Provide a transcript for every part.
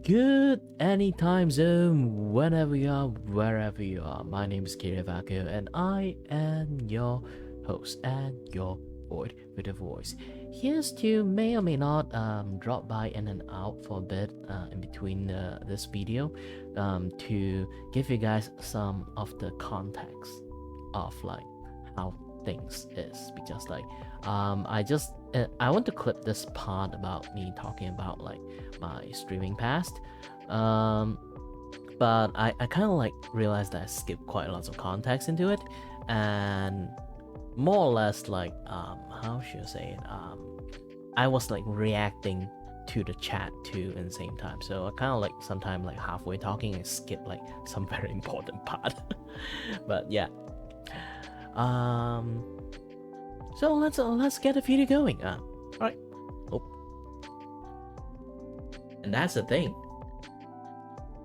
Good any time zone, whenever you are, wherever you are. My name is Kiray Vacuo, and I am your host and your void with a voice. Here's to may or may not drop by in and out for a bit in between this video to give you guys some of the context of like how things is, because like I want to clip this part about me talking about like my streaming past, but I kind of like realized that I skipped quite a lot of context into it, and more or less like how should I say it, I was like reacting to the chat too in the same time, so I kind of like sometimes like halfway talking and skip like some very important part. But yeah, so let's get the video going. All right. Oh. And that's the thing.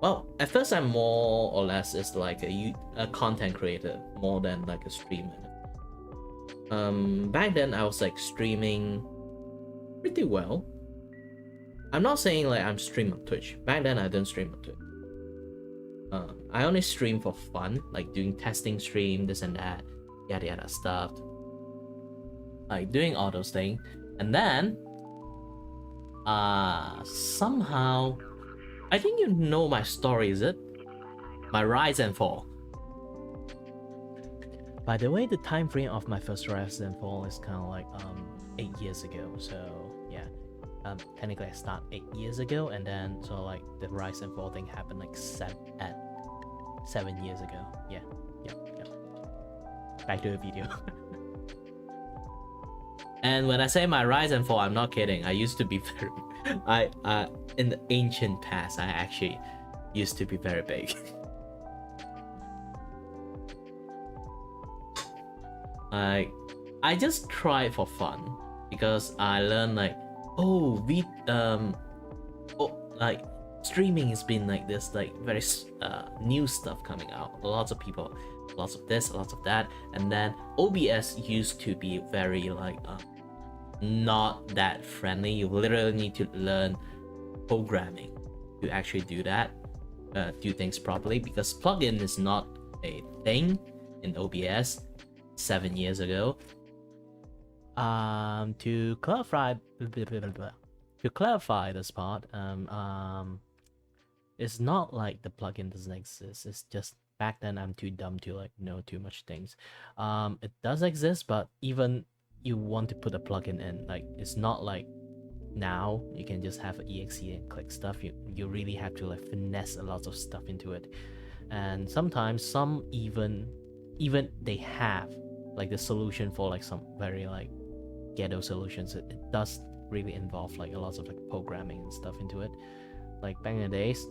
Well, at first I'm more or less is like a content creator more than like a streamer. Back then I was like streaming pretty well. I'm not saying like I'm streaming on Twitch. Back then I didn't stream on Twitch. I only stream for fun, like doing testing stream, this and that, yada yada stuff. Like doing all those things, and then somehow I think you know my story, is it? My rise and fall. By the way, the time frame of my first rise and fall is kind of like 8 years ago. So yeah, technically I start 8 years ago, and then so like the rise and fall thing happened like 7 years ago. Yeah. Back to the video. And when I say my rise and fall, I'm not kidding. I used to be very, in the ancient past, I actually used to be very big. I just try it for fun because I learned like, like streaming has been like this like very new stuff coming out. Lots of people, lots of this, lots of that, and then OBS used to be very like not that friendly. You literally need to learn programming to actually do that, do things properly, because plugin is not a thing in OBS 7 years ago. To clarify this part, it's not like the plugin doesn't exist. It's just back then I'm too dumb to like know too much things. It does exist, but even you want to put a plugin in, like it's not like now you can just have an exe and click stuff. You really have to like finesse a lot of stuff into it, and sometimes some even they have like the solution for like some very like ghetto solutions. It does really involve like a lot of like programming and stuff into it. Like back in the days,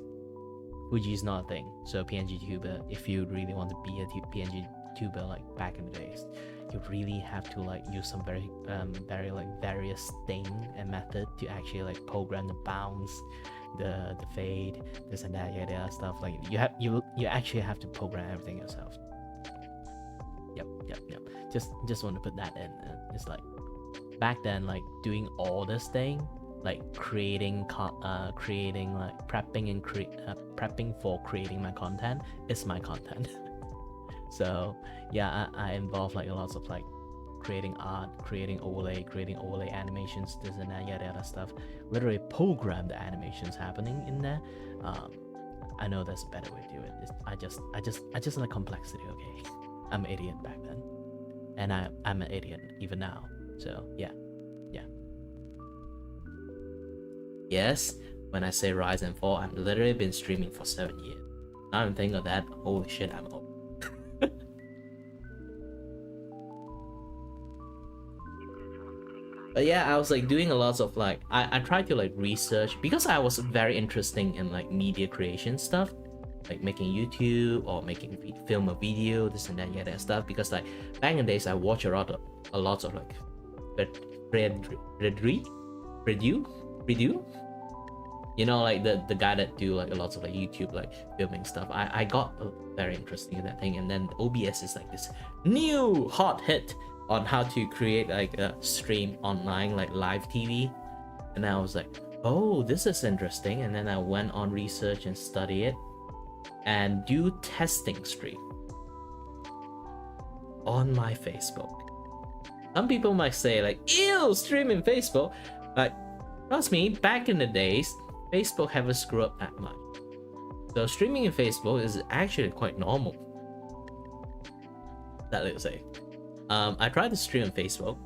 Fuji is not a thing, so PNG tuber, if you really want to be a PNG tuber like back in the days, you really have to like use some very like various thing and method to actually like program the bounce, the fade, this and that, yada stuff. Like you actually have to program everything yourself. Yep. Just want to put that in. It's like back then, like doing all this thing, like creating like prepping for creating my content is my content. So yeah, I involve like lots of like creating art, creating overlay animations, this and that, yada stuff. Literally program the animations happening in there. I know there's a better way to do it. I just like complexity. Okay, I'm an idiot back then, and I'm an idiot even now. So yeah. Yes, when I say rise and fall, I've literally been streaming for 7 years. Now I'm thinking of that. Holy shit, I'm old. But yeah, I was like doing a lot of like I tried to like research, because I was very interested in like media creation stuff, like making YouTube or making film a video, this and that, yada stuff. Because like back in the days, I watch a lot of like review, you know, like the guy that do like a lot of like YouTube like filming stuff. I got very interested in that thing, and then OBS is like this new hot hit on how to create like a stream online, like live TV. And I was like, oh, this is interesting. And then I went on research and study it and do testing stream on my Facebook. Some people might say like, ew, streaming Facebook. Like, trust me, back in the days, Facebook haven't screwed up that much. So streaming in Facebook is actually quite normal. That let's say. I tried to stream on Facebook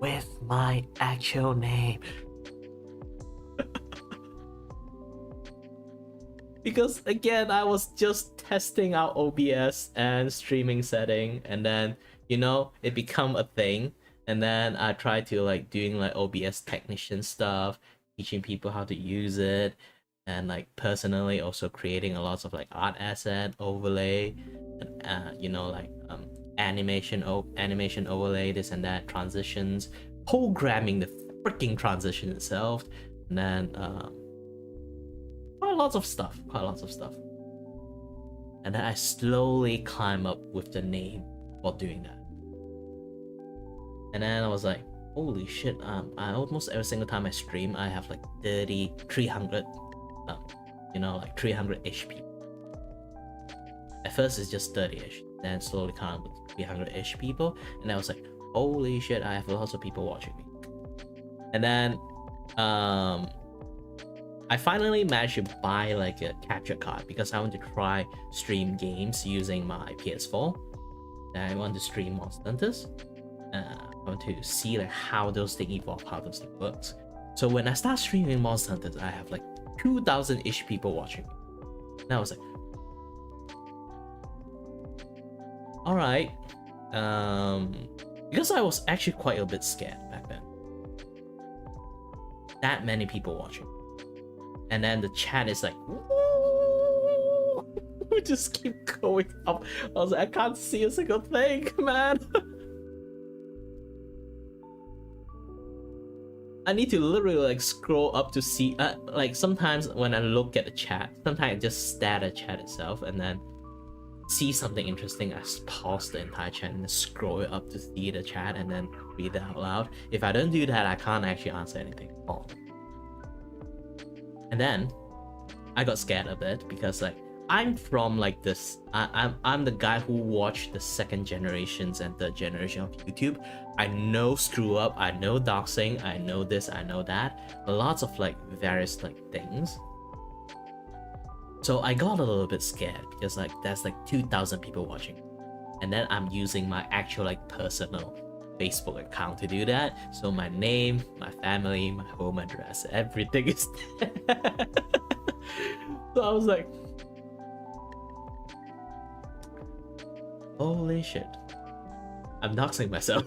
with my actual name. Because again, I was just testing out OBS and streaming setting, and then you know it become a thing, and then I tried to like doing like OBS technician stuff, teaching people how to use it, and like personally also creating a lot of like art asset overlay, and you know like animation overlay, this and that, transitions, programming the freaking transition itself, and then quite lots of stuff. And then I slowly climb up with the name while doing that. And then I was like, holy shit, I almost every single time I stream, I have like 300, you know, like 300-ish people. At first it's just 30-ish, then slowly climb up with 300-ish people, and I was like, holy shit, I have lots of people watching me. And then I finally managed to buy like a capture card because I want to try stream games using my PS4. And I want to stream Monster Hunters. I want to see like how those things evolve, how those things works. So when I start streaming Monster Hunters, I have like 2,000-ish people watching me. And I was like, all right, because I was actually quite a bit scared back then. That many people watching. And then the chat is like, woo! We just keep going up. I was like, I can't see a single thing, man. I need to literally like scroll up to see, like sometimes when I look at the chat, sometimes I just stare at the chat itself and then see something interesting. I pause the entire chat and then scroll it up to see the chat and then read it out loud. If I don't do that, I can't actually answer anything at all. And then I got scared a bit because like I'm from like this, I'm the guy who watched the second generations and third generation of YouTube. I know screw up, I know doxing, I know this, I know that, lots of like various like things. So I got a little bit scared because like there's like 2,000 people watching, and then I'm using my actual like personal Facebook account to do that. So my name, my family, my home address, everything is there. So I was like, holy shit, I'm doxing myself.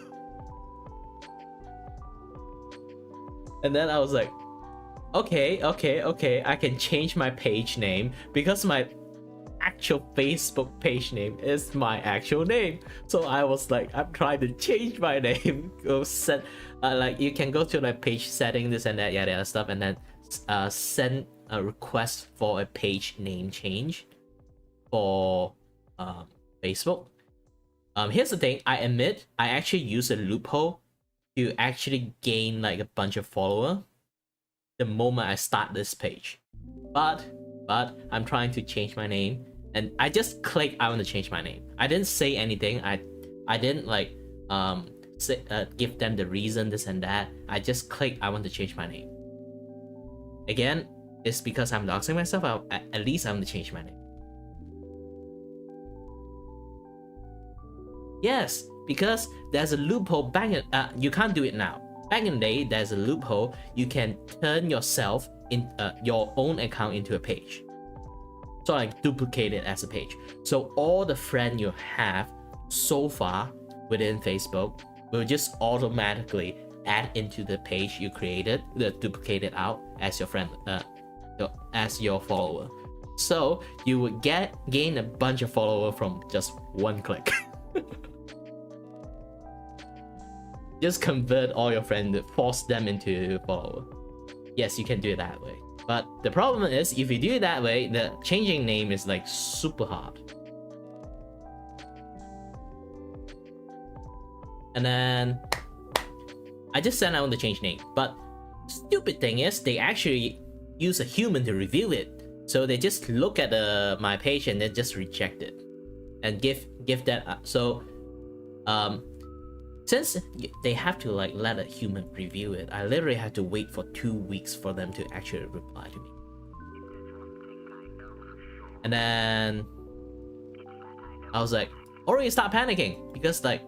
And then I was like, okay, I can change my page name because my actual Facebook page name is my actual name. So I was like, I'm trying to change my name. Go set, like you can go to like page setting, this and that, yada yada stuff, and then send a request for a page name change for Facebook. Here's the thing, I admit I actually use a loophole to actually gain like a bunch of followers the moment I start this page. But I'm trying to change my name, and I just click I want to change my name. I didn't say anything. I didn't like say, give them the reason, this and that. I just click I want to change my name. Again, it's because I'm doxing myself. At least I want to change my name. Yes, because there's a loophole back in, you can't do it now. Back in the day, there's a loophole. You can turn yourself in your own account into a page. So like duplicate it as a page. So all the friends you have so far within Facebook will just automatically add into the page you created, duplicate it out as your friend, as your follower. So you would gain a bunch of followers from just one click. Just convert all your friends, force them into a follower. Yes, you can do it that way. But the problem is, if you do it that way, the changing name is like super hard. And then I just said I want to change name, but stupid thing is they actually use a human to review it. So they just look at my page and then just reject it and give that up. So since they have to like let a human review it, I literally had to wait for 2 weeks for them to actually reply to me. And then I was like, already start panicking, because like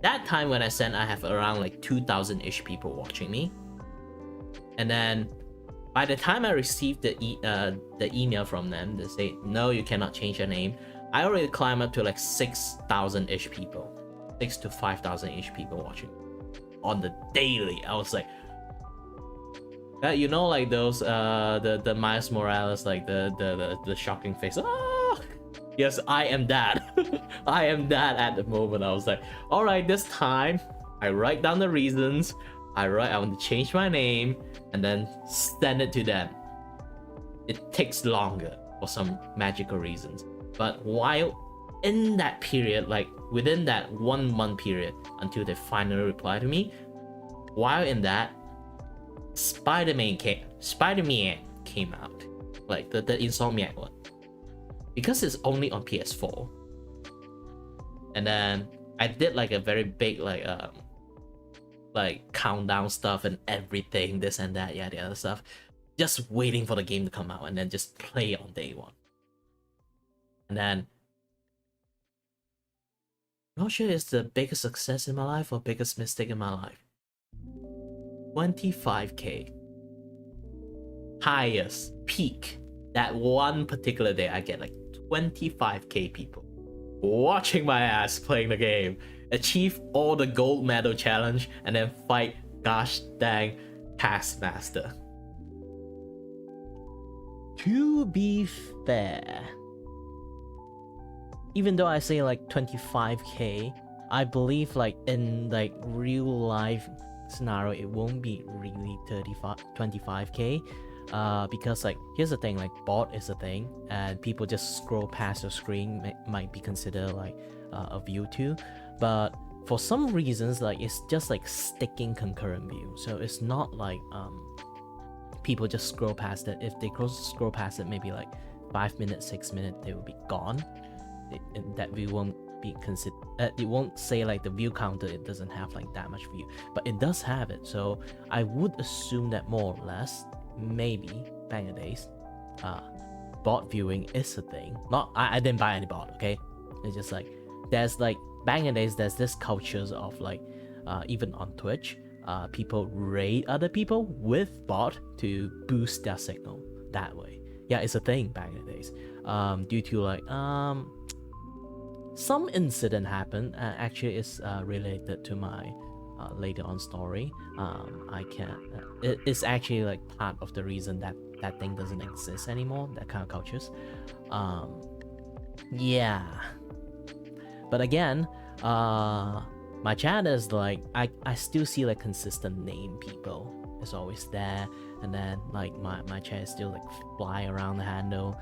that time when I sent, I have around like 2,000-ish people watching me. And then by the time I received the email from them, they say, no, you cannot change your name, I already climbed up to like 6,000-ish people. 6 to 5,000-ish people watching on the daily. I was like, you know, like those the Miles Morales, like the shocking face. Ah! Yes, I am that. I am that at the moment. I was like, all right, this time I write down the reasons. I want to change my name and then send it to them. It takes longer for some magical reasons, but while in that period, like within that 1 month period until they finally reply to me, while in that, Spider-Man came out, like the Insomniac one, because it's only on PS4. And then I did like a very big like countdown stuff and everything, this and that, yeah, the other stuff, just waiting for the game to come out and then just play on day one. And then not sure it's the biggest success in my life or biggest mistake in my life. 25k. Highest peak. That one particular day I get like 25k people watching my ass playing the game, achieve all the gold medal challenge, and then fight gosh dang Taskmaster. To be fair, even though I say like 25k, I believe like in like real life scenario it won't be really 25k, because like here's the thing, like bot is a thing and people just scroll past your screen might be considered like a view too, but for some reasons like it's just like sticking concurrent view, so it's not like people just scroll past it. If they scroll past it maybe like 5 minutes, 6 minutes, they will be gone. That view won't be considered. It won't say like the view counter, it doesn't have like that much view, but it does have it. So I would assume that more or less, maybe back in the days, bot viewing is a thing. Not I didn't buy any bot, okay? It's just like there's like back in the days there's this cultures of like even on Twitch, people raid other people with bot to boost their signal that way. Yeah, it's a thing back in the days. Due to like some incident happened. Actually, it's related to my later on story. I can't. It's actually like part of the reason that that thing doesn't exist anymore. That kind of cultures. Yeah. But again, my chat is like I still see like consistent name people. It's always there, and then like my chat is still like fly around the handle.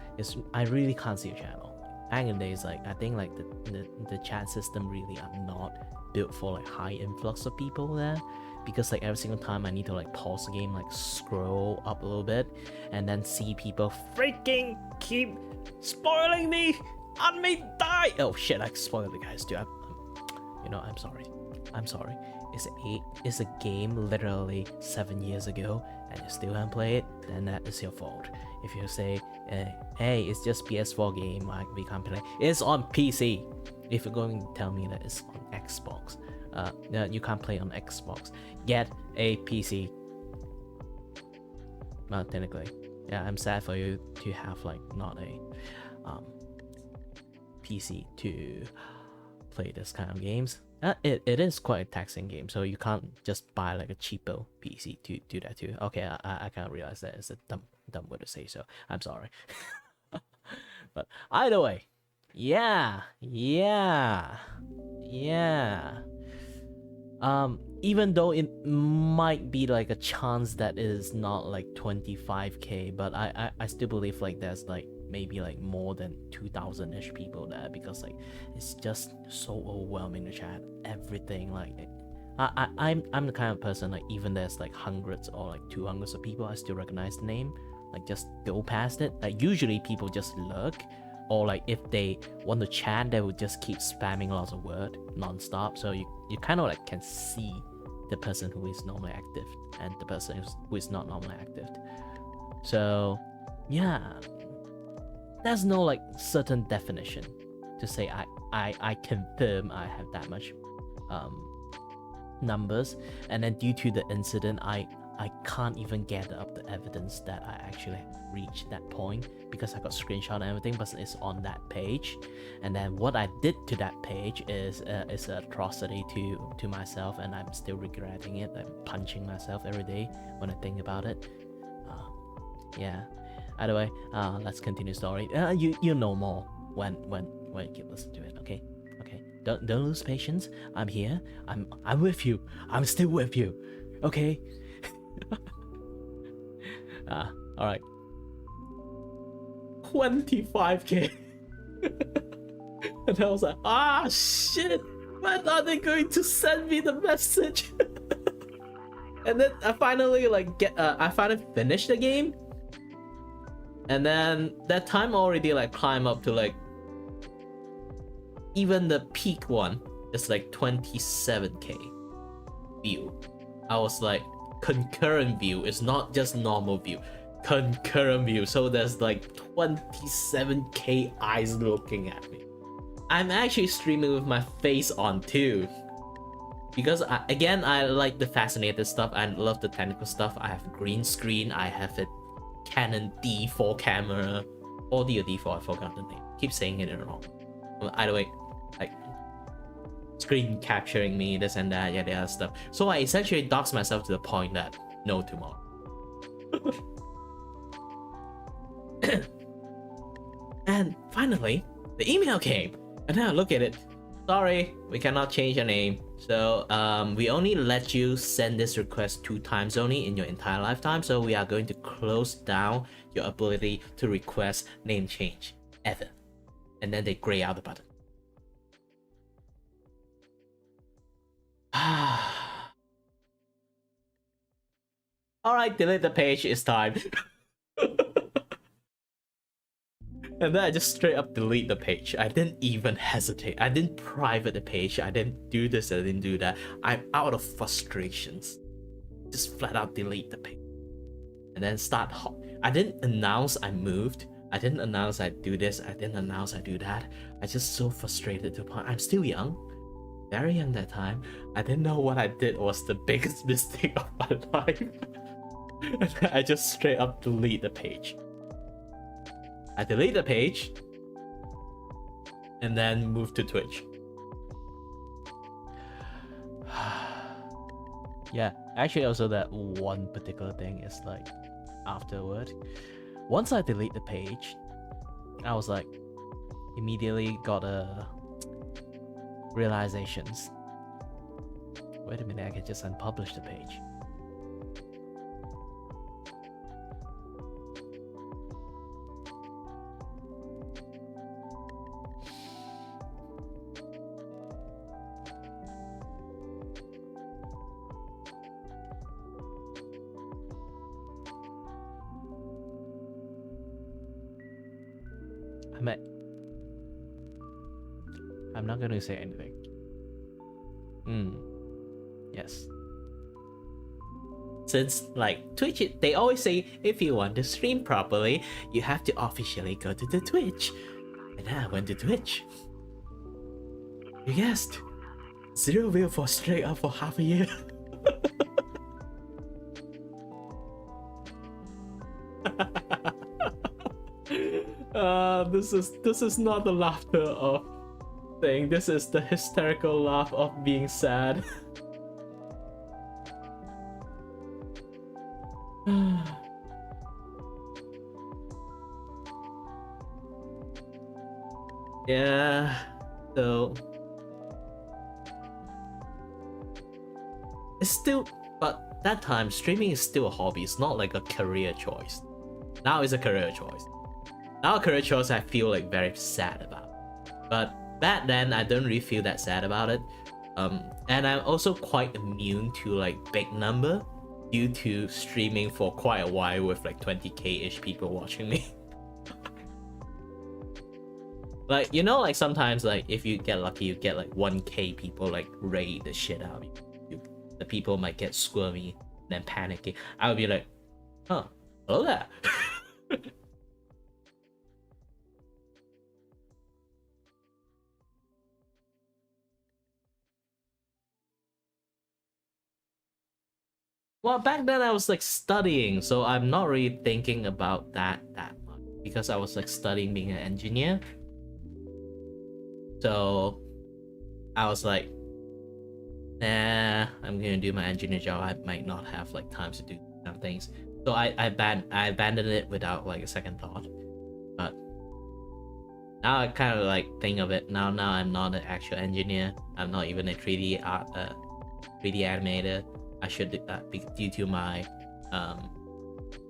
I really can't see a channel. Back in the days, like I think like the chat system really are not built for like high influx of people there, because like every single time I need to like pause the game, like scroll up a little bit, and then see people freaking keep spoiling me. I may die. Oh shit! I spoiled the guys too. I'm sorry. I'm sorry. It's a game literally 7 years ago, and you still haven't played it, then that is your fault. If you say, hey, it's just PS4 game, we can't play. It's on PC. If you're going to tell me that it's on Xbox, you can't play on Xbox. Get a PC. Well, technically, yeah, I'm sad for you to have like not a PC to play this kind of games. It is quite a taxing game, so you can't just buy like a cheapo PC to do that too. Okay, I kind of realize that it's a dumb way to say, so I'm sorry. But either way, yeah. Even though it might be like a chance that it is not like 25k, but I still believe like there's like maybe like more than 2,000-ish people there, because like it's just so overwhelming to chat everything. Like I'm the kind of person, like, even there's like hundreds or like 200s of people, I still recognize the name. Like, just go past it. Like, usually people just look, or like if they want to chat, they would just keep spamming lots of word non-stop. So you kind of like can see the person who is normally active and the person who is not normally active. So yeah, there's no like certain definition to say I confirm I have that much numbers. And then due to the incident, I can't even gather up the evidence that I actually reached that point, because I got screenshot and everything, but it's on that page. And then what I did to that page is an atrocity to myself, and I'm still regretting it. I'm punching myself every day when I think about it. Yeah. Either way, let's continue story. You know more when you listen to it. Okay. Don't lose patience. I'm here. I'm with you. I'm still with you. Okay. All right. 25k. And I was like, shit. When are they going to send me the message? And then I finally I finally finished the game. And then that time already like climbed up to like, even the peak one is like 27k view. I was like, concurrent view is not just normal view, concurrent view. So there's like 27k eyes looking at me. I'm actually streaming with my face on too, because I like the fascinated stuff. I love the technical stuff. I have green screen. I have a Canon D4 camera, or the D4. I forgot the name. Keep saying it wrong. Either way, like screen capturing me, this and that, yeah, the other stuff. So I essentially doxed myself to the point that no tomorrow. And finally, the email came, and then I look at it. Sorry, we cannot change your name. So we only let you send this request 2 times only in your entire lifetime. So we are going to close down your ability to request name change ever. And then they gray out the button. Alright, delete the page, it's time. And then I just straight up delete the page. I didn't even hesitate. I didn't private the page. I didn't do this, I didn't do that. I'm out of frustrations. Just flat out delete the page. And then start I didn't announce I moved. I didn't announce I do this. I didn't announce I do that. I just so frustrated to the point. I'm still young. Very young that time. I didn't know what I did was the biggest mistake of my life. And I just straight up delete the page. I delete the page and then move to Twitch. Yeah, actually also that one particular thing is like afterward. Once I delete the page, I was like immediately got a realizations. Wait a minute, I can just unpublish the page. I'm not gonna say anything. Yes. Since like Twitch, they always say if you want to stream properly, you have to officially go to the Twitch. And I went to Twitch. You guessed. 0 view for straight up for half a year. This is not the laughter of thing. This is the hysterical laugh of being sad. Yeah, so it's still, but that time streaming is still a hobby. It's not like a career choice. Now it's a career choice. Now a career choice I feel like very sad about. But back then I don't really feel that sad about it. And I'm also quite immune to like big number due to streaming for quite a while with like 20k-ish people watching me. Like, you know, like sometimes like if you get lucky, you get like 1k people like raid the shit out of you. The people might get squirmy, then panicking. I would be like, huh, hello there. Well, back then I was like studying, so I'm not really thinking about that much because I was like studying being an engineer. So I was like, nah, I'm gonna do my engineer job. I might not have like time to do some things. So I abandoned it without like a second thought. But now I kind of like think of it. Now I'm not an actual engineer. I'm not even a 3D art 3D animator. I should be due to my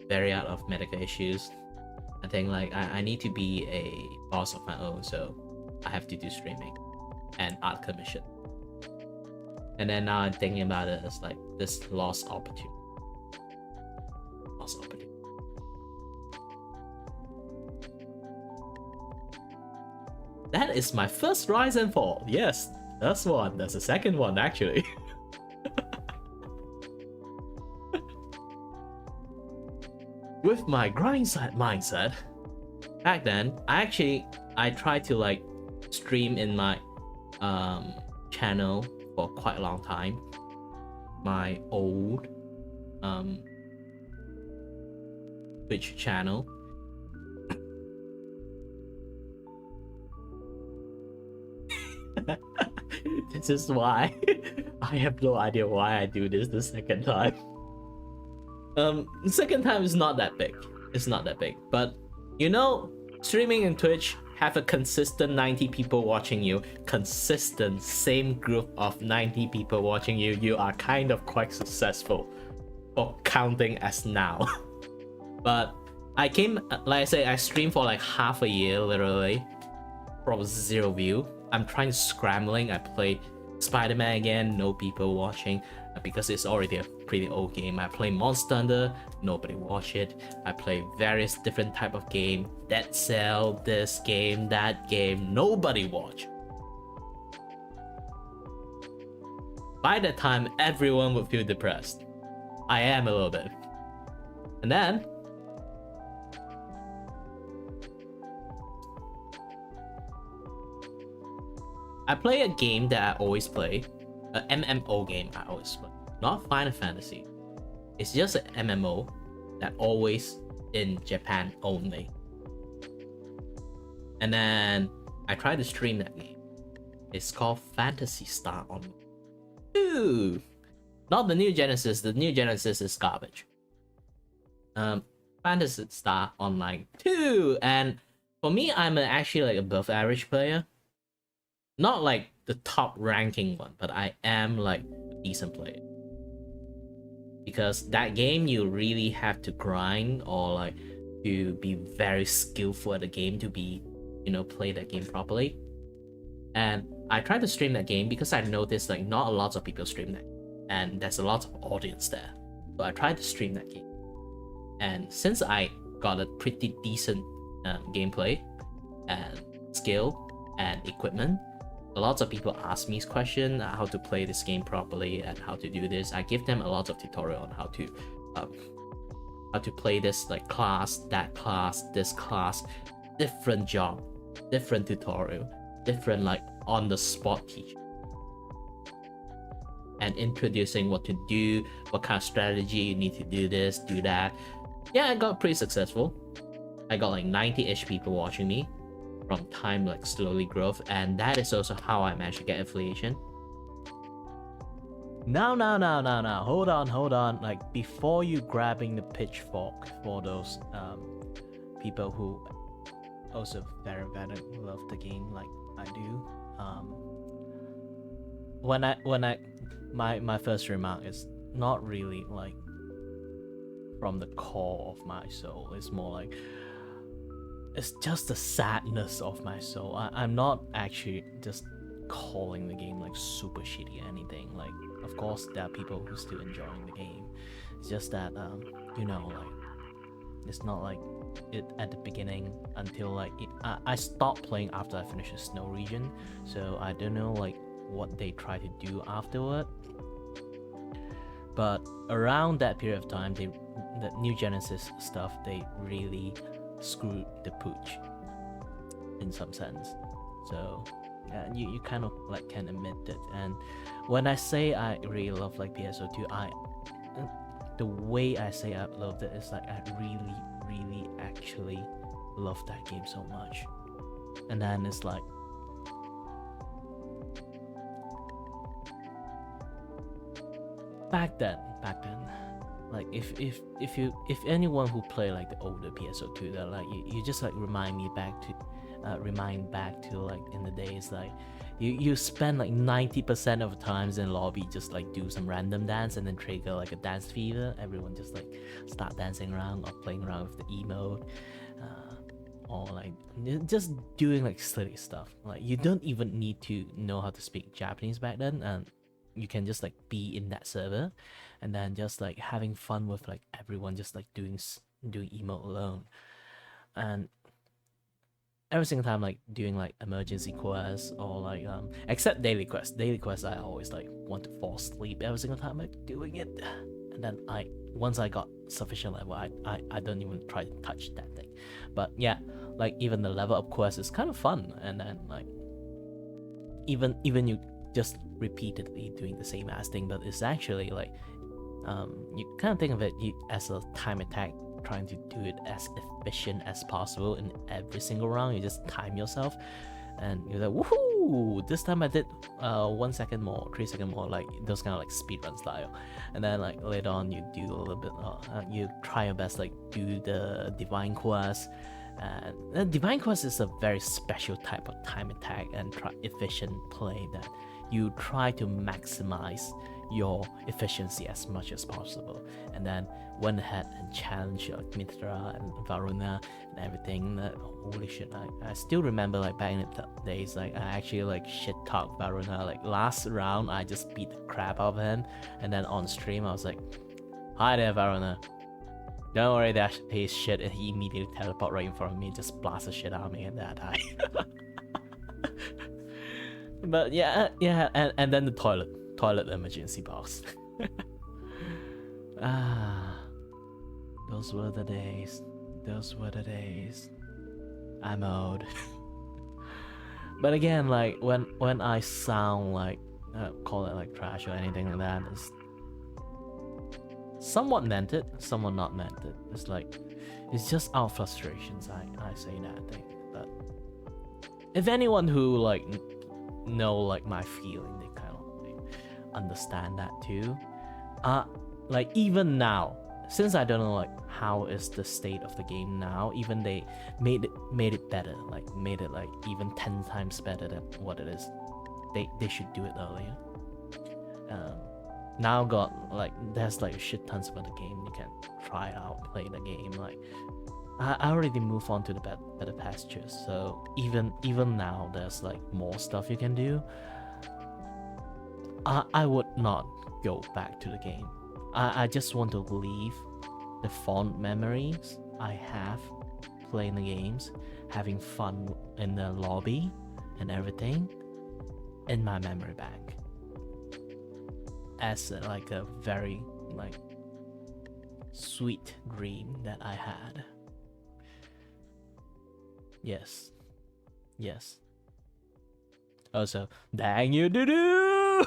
variety of medical issues. I think like I need to be a boss of my own, so I have to do streaming and art commission. And then now I'm thinking about it as like this lost opportunity. Lost opportunity. That is my first rise and fall. Yes, that's one. That's the second one actually. With my grind mindset, back then, I tried to like stream in my channel for quite a long time. My old Twitch channel. This is why I have no idea why I do this the second time. The second time is not that big. It's not that big, but you know, streaming in Twitch, have a consistent 90 people watching you, consistent same group of 90 people watching you, you are kind of quite successful for counting as now. But I came, like I say, I streamed for like half a year literally from 0 view. I'm trying scrambling. I play Spider-Man again, no people watching because it's already a pretty old game. I play Monster Hunter, nobody watch it. I play various different type of game, Dead Cell, this game, that game, nobody watch. By that time, everyone would feel depressed. I am a little bit. And then I play a game that I always play, an MMO game I always play, not Final Fantasy. It's just an MMO that always in Japan only. And then I tried to stream that game. It's called Phantasy Star Online 2. Not the new Genesis. The new Genesis is garbage. Phantasy Star Online 2, and for me, I'm actually like above average player. Not like the top ranking one, but I am like a decent player. Because that game, you really have to grind or like to be very skillful at the game to be, you know, play that game properly. And I tried to stream that game because I noticed like not a lot of people stream that, and there's a lot of audience there. So I tried to stream that game. And since I got a pretty decent gameplay and skill and equipment, a lot of people ask me questions how to play this game properly and how to do this. I give them a lot of tutorial on how to play this like class, that class, this class, different job, different tutorial, different like on the spot teaching, and introducing what to do, what kind of strategy you need to do this, do that. Yeah, I got pretty successful. I got like 90-ish people watching me from time like slowly growth, and that is also how I managed to get affiliation. Now, hold on. Like before you grabbing the pitchfork for those people who also very love the game like I do. My first remark is not really like from the core of my soul. It's more like it's just the sadness of my soul. I'm not actually just calling the game like super shitty or anything. Like, of course, there are people who still enjoying the game. It's just that you know, like, it's not like it at the beginning until like I stopped playing after I finished the snow region, so I don't know like what they try to do afterward. But around that period of time, the New Genesis stuff, they really screwed the pooch in some sense. So you kind of like can admit it. And when I say I really love like PSO2, the way I say I loved it is like I really actually love that game so much. And then it's like back then, like if anyone who play like the older PSO2, that like you just like remind back to like in the days like you spend like 90% of the times in lobby just like do some random dance and then trigger like a dance fever. Everyone just like start dancing around or playing around with the emote, or like just doing like silly stuff. Like you don't even need to know how to speak Japanese back then, and you can just like be in that server and then just like having fun with like everyone just like doing emote alone. And every single time like doing like emergency quests or like except daily quests I always like want to fall asleep every single time like doing it. And then once I got sufficient level, I don't even try to touch that thing. But yeah, like even the level up quest is kind of fun. And then like even you just repeatedly doing the same ass thing, but it's actually like you kind of think of it as a time attack, trying to do it as efficient as possible in every single round. You just time yourself and you're like, woohoo, this time I did 1 second more, 3 seconds more, like those kind of like speedrun style. And then like later on you do a little bit you try your best like do the divine quest. And the divine quest is a very special type of time attack and efficient play that you try to maximize your efficiency as much as possible, and then went ahead and challenged Mithra and Varuna and everything. That holy shit, I still remember like back in the days, like I actually like shit talk Varuna. Like last round I just beat the crap out of him, and then on stream I was like, hi there Varuna, don't worry that he's shit, and he immediately teleport right in front of me, just blast the shit out of me, and then I die. But yeah, and then the toilet emergency box. Those were the days. I'm old. But again, like when I sound like call it like trash or anything like that, is somewhat meant it, somewhat not meant it. It's like it's just our frustrations. I say that thing. But if anyone who like know like my feeling, they kind of like understand that too. Like even now, since I don't know like how is the state of the game now, even they made it better, like made it like even 10 times better than what it is. They should do it earlier. Now got like there's like shit tons of other game you can try out, play the game. Like I already moved on to the better pastures, so even now there's like more stuff you can do. I would not go back to the game. I just want to leave the fond memories I have playing the games, having fun in the lobby and everything in my memory bank as like a very like sweet dream that I had. Yes. Also, dang you do.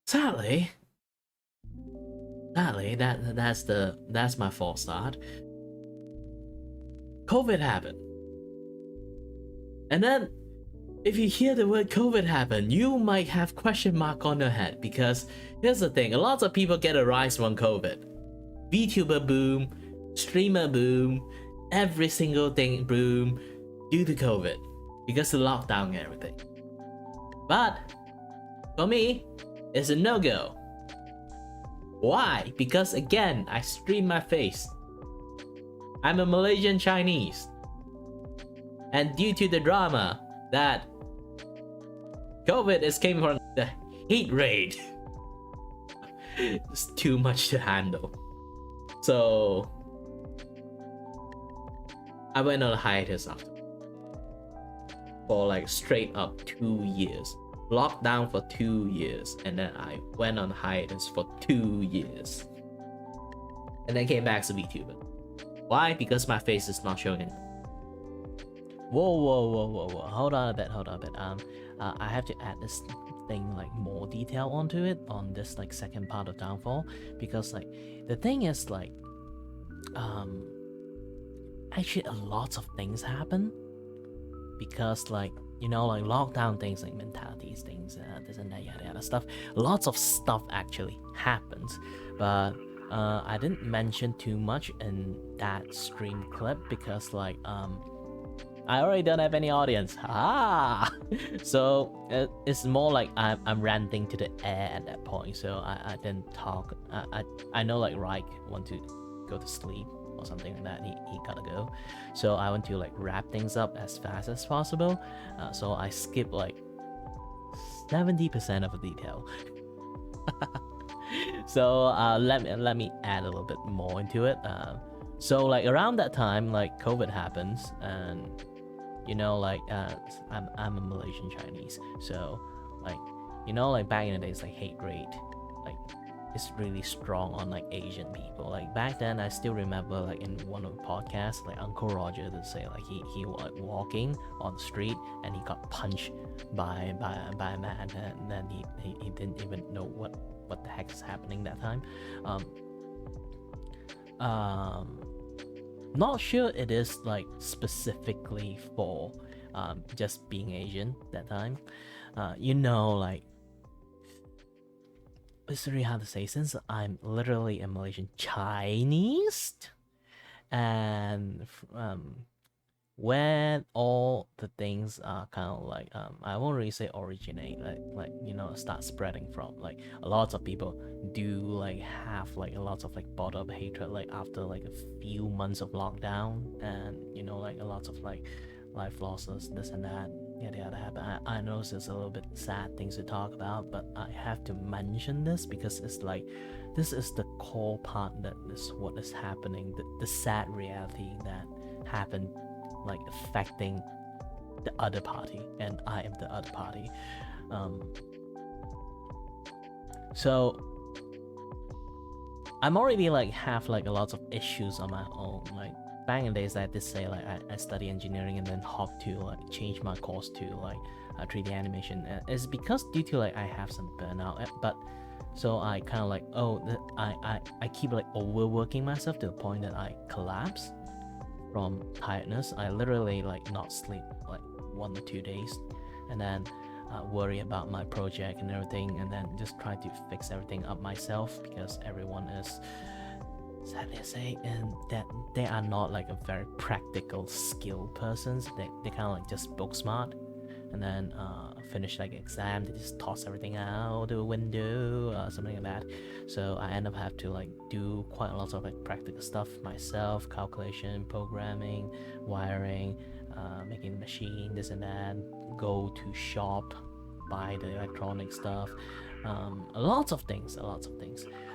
Sadly, that's my false start. COVID happened, and then if you hear the word COVID happen, you might have question mark on your head, because here's the thing: a lot of people get a rise from COVID. VTuber boom, streamer boom, every single thing boom due to COVID, because of lockdown and everything. But for me, it's a no-go. Why? Because again, I stream my face. I'm a Malaysian Chinese. And due to the drama that COVID is came from the heat raid, it's too much to handle. So I went on a hiatus after for like straight up 2 years. Locked down for 2 years, and then I went on hiatus for 2 years. And then came back to VTuber. Why? Because my face is not showing it. Whoa. Hold on a bit. I have to add this thing like more detail onto it on this like second part of Downfall, because like the thing is like actually a lot of things happen, because like, you know, like lockdown things, like mentalities things, this and that, yada yada stuff. Lots of stuff actually happens, but I didn't mention too much in that stream clip because like I already don't have any audience. So it's more like I'm ranting to the air at that point. So I didn't talk. I know like Reich want to go to sleep or something like that. He gotta go. So I want to like wrap things up as fast as possible. So I skip like 70% of the detail. So let me add a little bit more into it. So like around that time, like COVID happens, and you know, like I'm a Malaysian Chinese, so like, you know, like back in the days, like hate rate, like it's really strong on like Asian people. Like back then, I still remember like in one of the podcasts, like Uncle Roger to say like he was like, walking on the street and he got punched by a man, and then he didn't even know what the heck is happening that time. Not sure it is like specifically for just being Asian that time. You know, like it's really hard to say since I'm literally a Malaysian Chinese, and when all the things are kind of like I won't really say originate, like you know, start spreading from, like a lot of people do like have like a lot of like bottled up hatred like after like a few months of lockdown, and you know, like a lot of like life losses, this and that, yada yada happen. I know it's a little bit sad things to talk about, but I have to mention this because it's like this is the core part that is what is happening, the sad reality that happened, like affecting the other party, and I am the other party. So I'm already like have like a lot of issues on my own. Like back in the days, I did say like I study engineering and then hop to like change my course to like 3D animation. It's because due to like I have some burnout, but so I kind of like I keep like overworking myself to the point that I collapse from tiredness. I literally like not sleep like 1 or 2 days, and then worry about my project and everything, and then just try to fix everything up myself because everyone is, sadly to say, and that they are not like a very practical skill persons. They kind of like just book smart, and then finish like exam, they just toss everything out the window, something like that. So I end up have to like do quite a lot of like practical stuff myself, calculation, programming, wiring, making the machine, this and that, go to shop, buy the electronic stuff, a lot of things.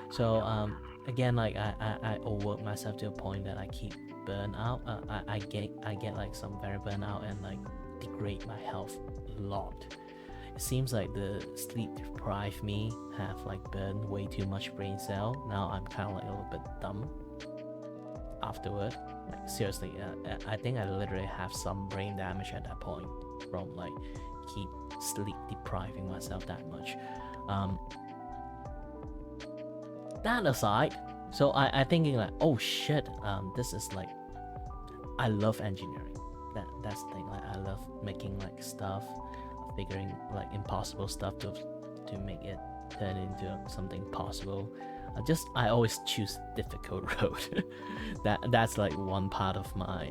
So again, like I overwork myself to a point that I keep burn out. I get like some very burnout and like degrade my health a lot. It seems like the sleep deprived me have like burned way too much brain cell. Now I'm kind of like a little bit dumb afterward. Like seriously, I think I literally have some brain damage at that point from like keep sleep depriving myself that much. That aside, so I thinking like, oh shit, this is like, I love engineering. That's the thing. Like I love making like stuff, figuring like impossible stuff to make it turn into something possible. I always choose difficult road. That's like one part of my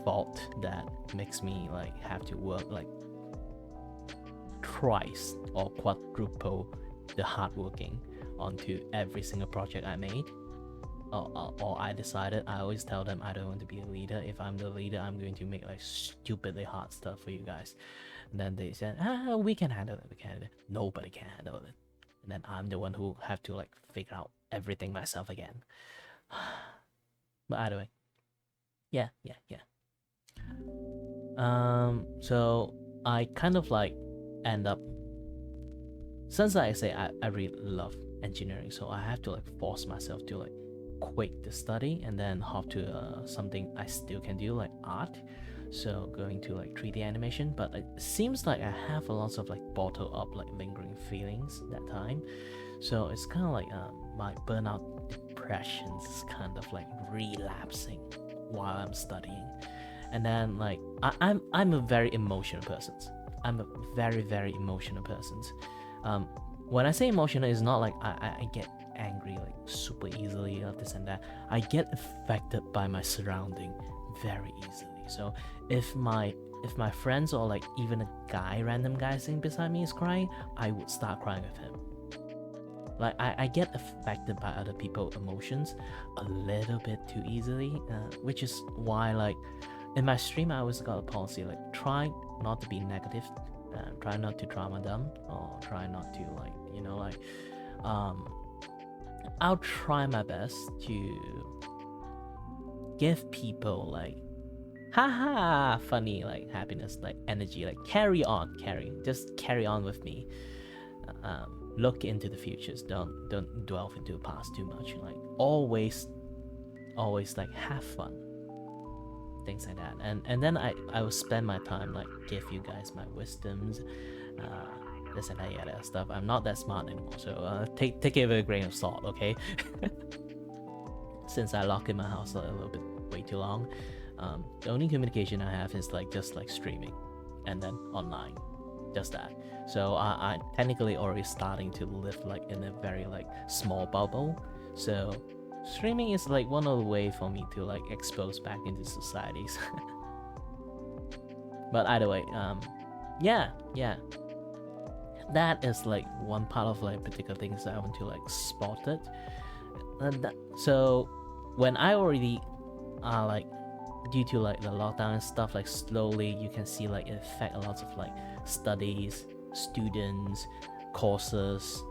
fault that makes me like have to work like twice or quadruple the hard working onto every single project I made. or I decided, I always tell them I don't want to be a leader. If I'm the leader, I'm going to make like stupidly hard stuff for you guys. And then they said, we can handle it, we can handle it. Nobody can handle it. And then I'm the one who have to like figure out everything myself again. But either way, yeah. So I kind of like end up, since I say I really love engineering, so I have to like force myself to like quit the study and then hop to something I still can do, like art. So going to like 3D animation, but it seems like I have a lot of like bottled up like lingering feelings that time. So it's kind of like my burnout depressions is kind of like relapsing while I'm studying. And then like I'm a very emotional person. I'm a very emotional person. When I say emotional, it's not like I get angry like super easily or this and that. I get affected by my surrounding very easily. So if my friends or like even a random guy sitting beside me is crying, I would start crying with him. Like I get affected by other people's emotions a little bit too easily, which is why like in my stream I always got a policy like try not to be negative, try not to drama dump, or try not to like I'll try my best to give people like haha funny like happiness, like energy, like carry just carry on with me. Look into the futures, don't dwell into the past too much, like always like have fun, things like that. And then I will spend my time like give you guys my wisdoms, this and that stuff. I'm not that smart anymore, so take it with a grain of salt, okay? Since I lock in my house a little bit way too long, the only communication I have is like just like streaming and then online, just that. So I technically already starting to live like in a very like small bubble. So streaming is like one of the way for me to like expose back into societies. But either way, yeah, that is like one part of like particular things that I want to like spot it. And so when I already like due to like the lockdown and stuff, like slowly you can see like it affect a lot of like studies, students, courses,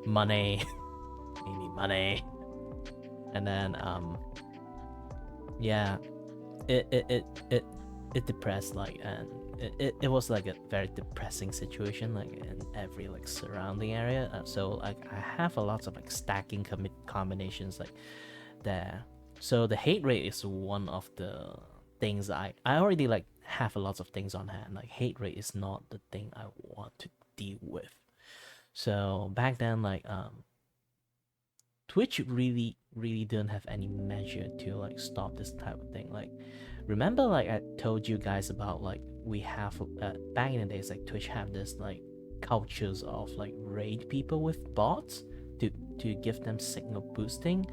money, maybe money, and then yeah, it depressed like, and it was like a very depressing situation like in every like surrounding area. So like I have a lot of like stacking combinations like there. So the hate rate is one of the things I already like have a lot of things on hand. Like hate rate is not the thing I want to deal with. So back then like Twitch really didn't have any measure to like stop this type of thing. Like remember like I told you guys about like we have back in the days like Twitch have this like cultures of like raid people with bots to give them signal boosting.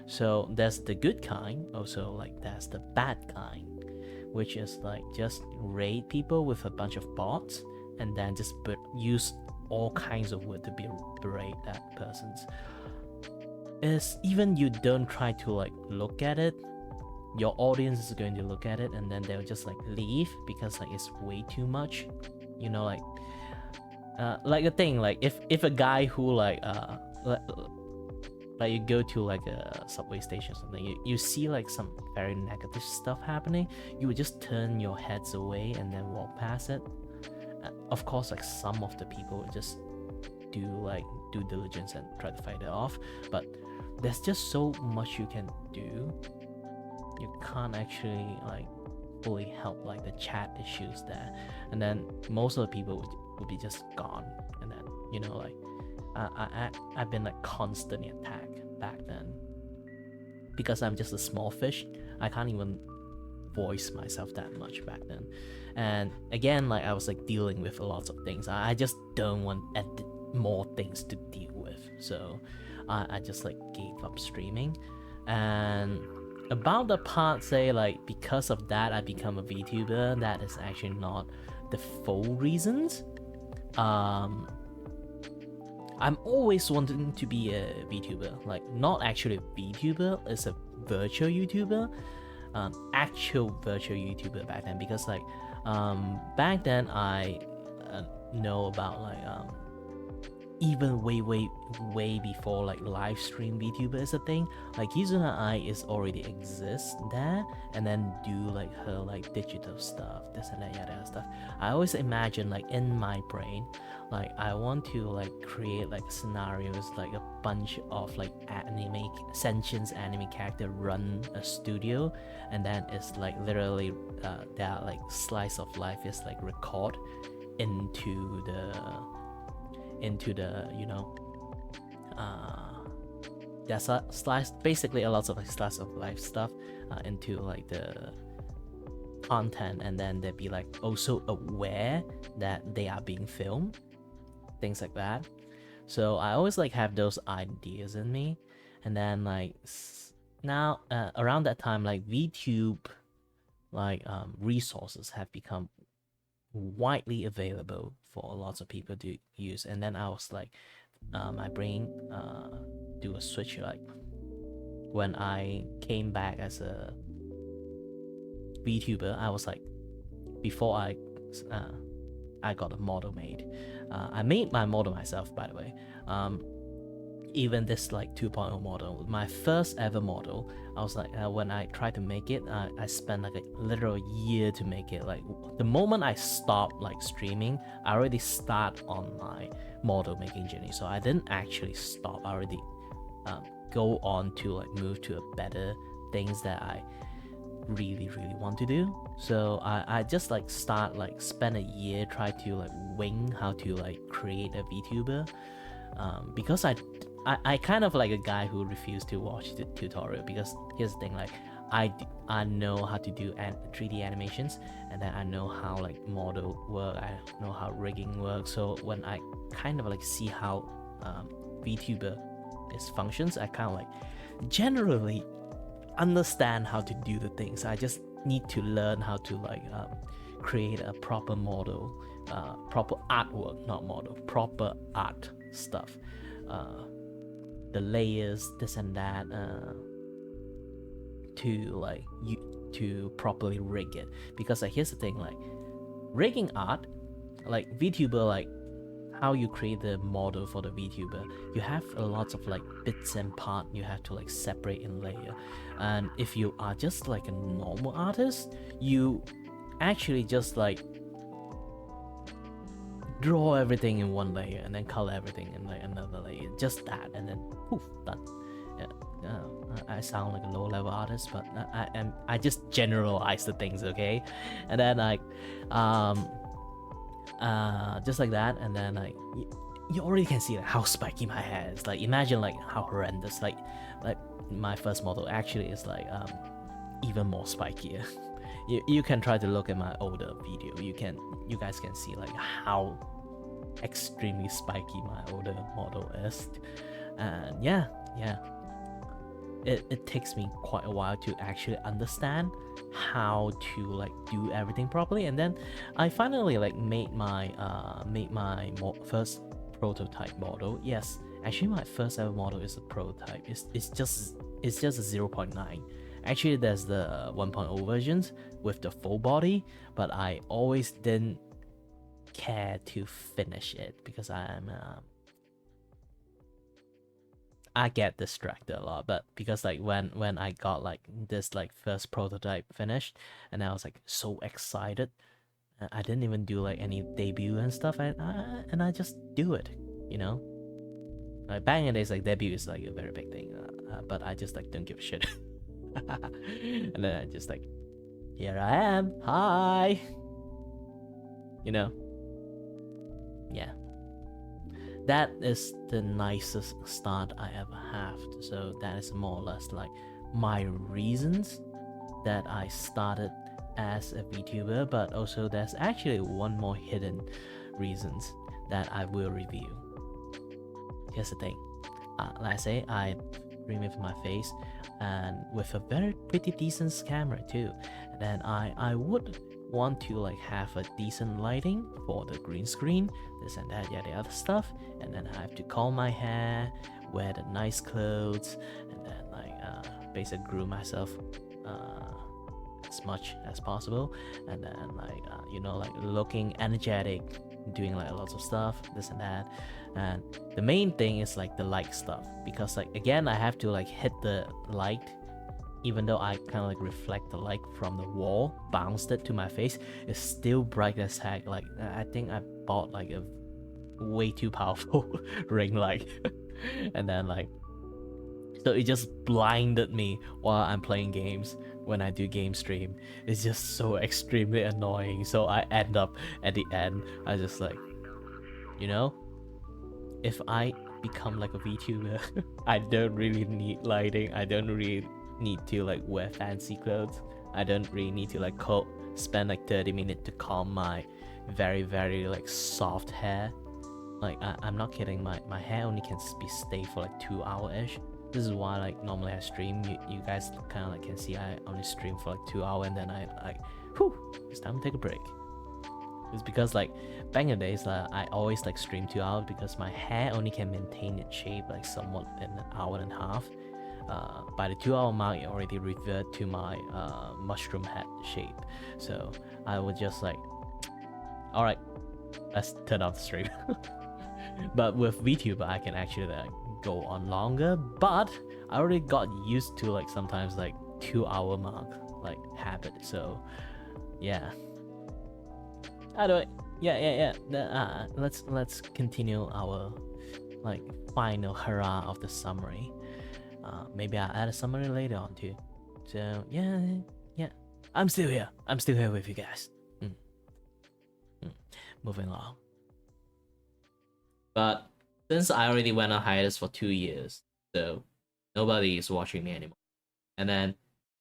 So there's the good kind, also like there's the bad kind, which is like just raid people with a bunch of bots and then just use all kinds of wood to berate that person's. Is even you don't try to like look at it, your audience is going to look at it and then they'll just like leave because like it's way too much, you know, like a thing like if a guy who like you go to like a subway station or something, you see like some very negative stuff happening, you would just turn your heads away and then walk past it. Of course like some of the people would just do like due diligence and try to fight it off, but there's just so much you can do. You can't actually like fully help like the chat issues there, and then most of the people would be just gone, and then you know like I've been like constantly attacked back then because I'm just a small fish. I can't even voice myself that much back then, and again like I was like dealing with a lot of things. I just don't want more things to deal with, so I just like gave up streaming. And about the part say like because of that I become a VTuber, that is actually not the full reasons. I'm always wanting to be a VTuber, like not actually a VTuber, it's a virtual YouTuber, actual virtual YouTuber back then, because like back then I know about like even way before like live stream VTuber is a thing, like Kizuna Ai is already exists there, and then do like her like digital stuff, this and that yada stuff. I always imagine like in my brain, like I want to like create like scenarios like a bunch of like anime sentient anime character run a studio, and then it's like literally that like slice of life is like record into the you know there's a slice, basically a lot of like slice of life stuff into like the content, and then they'd be like also aware that they are being filmed, things like that. So I always like have those ideas in me, and then like now around that time, like VTube like resources have become widely available for lots of people to use, and then I was like my brain do a switch, like when I came back as a VTuber. I was like, before I got a model made, I made my model myself, by the way. Even this like 2.0 model, my first ever model, I was like when I tried to make it, I spent like a literal year to make it. Like the moment I stopped like streaming, I already start on my model making journey, so I didn't actually stop. I already go on to like move to a better things that I really want to do. So I just like spend a year try to like wing how to like create a VTuber, because I kind of like a guy who refused to watch the tutorial, because here's the thing, like I know how to do 3D animations, and then I know how like model work, I know how rigging works. So when I kind of like see how VTuber is functions, I kind of like generally understand how to do the things. I just need to learn how to like create a proper model, proper artwork, not model, proper art stuff, the layers, this and that, to properly rig it. Because like here's the thing, like rigging art, like VTuber, like how you create the model for the VTuber, you have a lot of like bits and parts you have to like separate and layer. And if you are just like a normal artist, you actually just like draw everything in one layer and then color everything in like another layer, just that, and then poof, done. I sound like a low-level artist, but I just generalize the things, okay? And then like just like that, and then like you already can see like how spiky my hair is. Like imagine like how horrendous, like my first model actually is like even more spikier. You can try to look at my older video, you guys can see like how extremely spiky my older model is. And yeah, it takes me quite a while to actually understand how to like do everything properly. And then I finally like made my first prototype model. Yes, actually my first ever model is a prototype. It's just a 0.9. Actually there's the 1.0 versions with the full body, but I always didn't care to finish it because I get distracted a lot. But because like when I got like this like first prototype finished, and I was like so excited, I didn't even do like any debut and stuff, and I just do it, you know. Like back in the days, like debut is like a very big thing, but I just like don't give a shit. And then I just like, here I am, hi, you know. Yeah, that is the nicest start I ever have. So that is more or less like my reasons that I started as a VTuber. But also there's actually one more hidden reasons that I will review. Here's the thing, like I say, I removed my face, and with a very pretty decent camera too. And then I would want to like have a decent lighting for the green screen, this and that, yeah, the other stuff, and then I have to comb my hair, wear the nice clothes, and then like basically groom myself as much as possible, and then like like looking energetic, doing like lots of stuff, this and that. And the main thing is like the light stuff, because like again I have to like hit the light, even though I kind of like reflect the light from the wall, bounced it to my face, it's still bright as heck. Like I think I bought like a way too powerful ring light and then like so it just blinded me while I'm playing games. When I do game stream, it's just so extremely annoying. So I end up at the end, I just like, if I become like a VTuber, I don't really need lighting. I don't really need to like wear fancy clothes. I don't really need to like spend like 30 minutes to comb my very, very like soft hair. Like I'm not kidding, my hair only can be stay for like 2 hours-ish. This is why like normally I stream, you guys kind of like can see I only stream for like 2 hours and then I like, it's time to take a break. It's because like back in the days I always like stream 2 hours because my hair only can maintain its shape like somewhat in an hour and a half. By the 2 hour mark, it already revert to my mushroom head shape. So I would just like, all right, let's turn off the stream. But with VTuber, I can actually like go on longer. But I already got used to like sometimes like 2 hour mark like habit. So yeah. Anyway, yeah. Let's continue our like final hurrah of the summary. Maybe I'll add a summary later on too. So yeah. I'm still here. I'm still here with you guys. Moving along. But since I already went on hiatus for 2 years, so nobody is watching me anymore. And then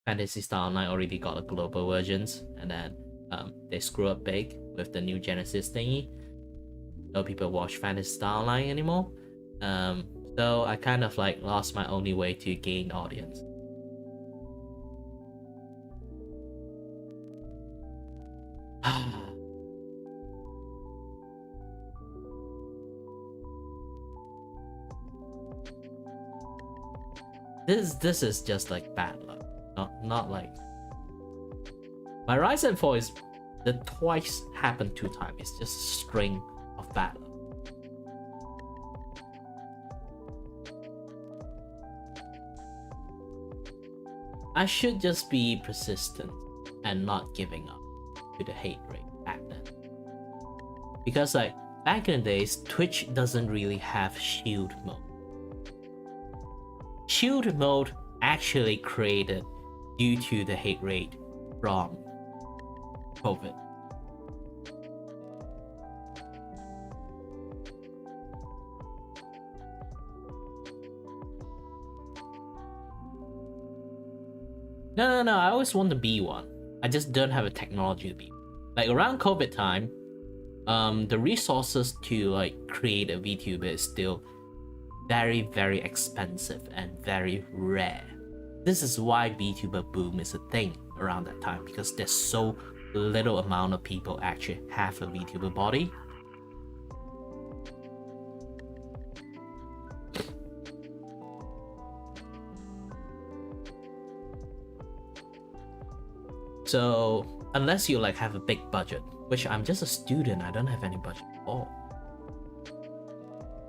Fantasy Star Online already got a global versions, and then they screw up big with the new Genesis thingy. No people watch Fantasy Star Online anymore. So I kind of like lost my only way to gain audience. This is just like bad luck. Not like my rise and fall is the twice happened 2 times. It's just a string of bad luck. I should just be persistent and not giving up to the hate rate back then. Because like back in the days, Twitch doesn't really have shield mode. Shield mode actually created due to the hate rate from COVID. No, I always want to be one. I just don't have the technology to be. Like around COVID time, the resources to like create a VTuber is still very, very expensive and very rare. This is why VTuber boom is a thing around that time, because there's so little amount of people actually have a VTuber body. So unless you like have a big budget, which I'm just a student, I don't have any budget at all.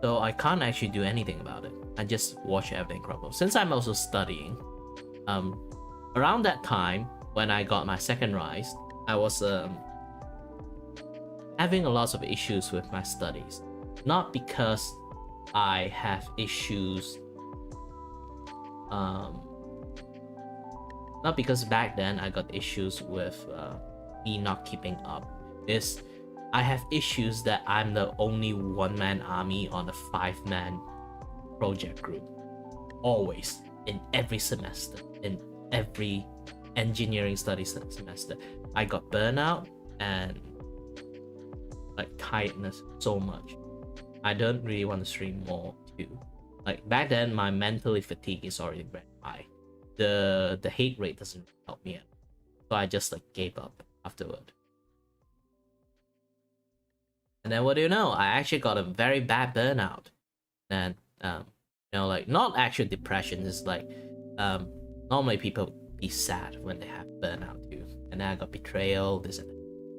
So I can't actually do anything about it. I just watch everything crumble. Since I'm also studying, around that time when I got my second rise, I was having a lot of issues with my studies. Not because I have issues, not because back then I got issues with me not keeping up. Is I have issues that I'm the only one-man army on a 5-man project group. Always, in every semester, in every engineering studies semester. I got burnout and like tiredness so much. I don't really want to stream more too. Like back then, my mentally fatigue is already very high. The hate rate doesn't help me out. So I just like gave up afterward. And then what do you know? I actually got a very bad burnout. And like not actual depression. It's like normally people be sad when they have burnout too. And then I got betrayal, this and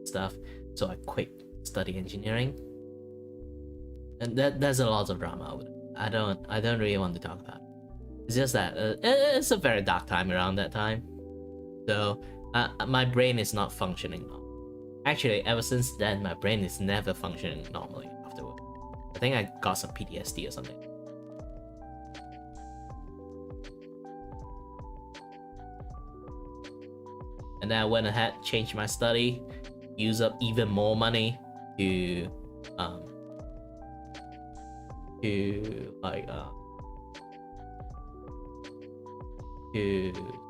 stuff. So I quit study engineering. And there's a lot of drama with it. I don't really want to talk about it. It's just that it's a very dark time around that time. So my brain is not functioning normally. Actually, ever since then, my brain is never functioning normally afterward. I think I got some PTSD or something. And then I went ahead, changed my study, used up even more money to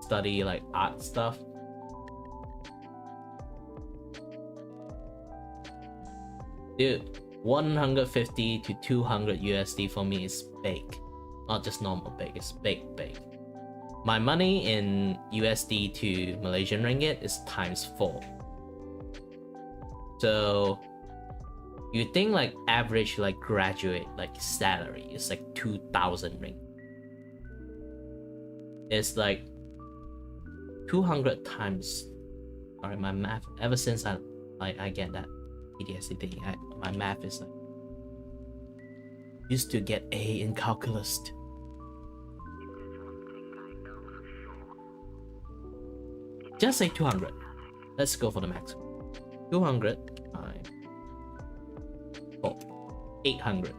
study like art stuff. Dude, 150 to 200 USD for me is big. Not just normal big, it's big. My money in USD to Malaysian ringgit is ×4. So you think like average like graduate like salary is like 2,000 ringgit. It's like 200 times. Sorry, my math. Ever since I get that PTSD thing, my math is like used to get A in calculus. Just say 200. Let's go for the maximum. 200 times 800.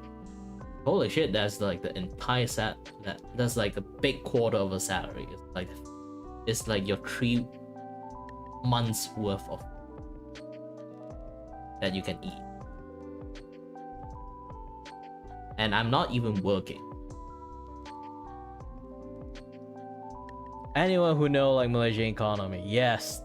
Holy shit, that's like the entire that's like a big quarter of a salary. It's like your 3 months worth of that you can eat. And I'm not even working. Anyone who know like Malaysian economy, yes,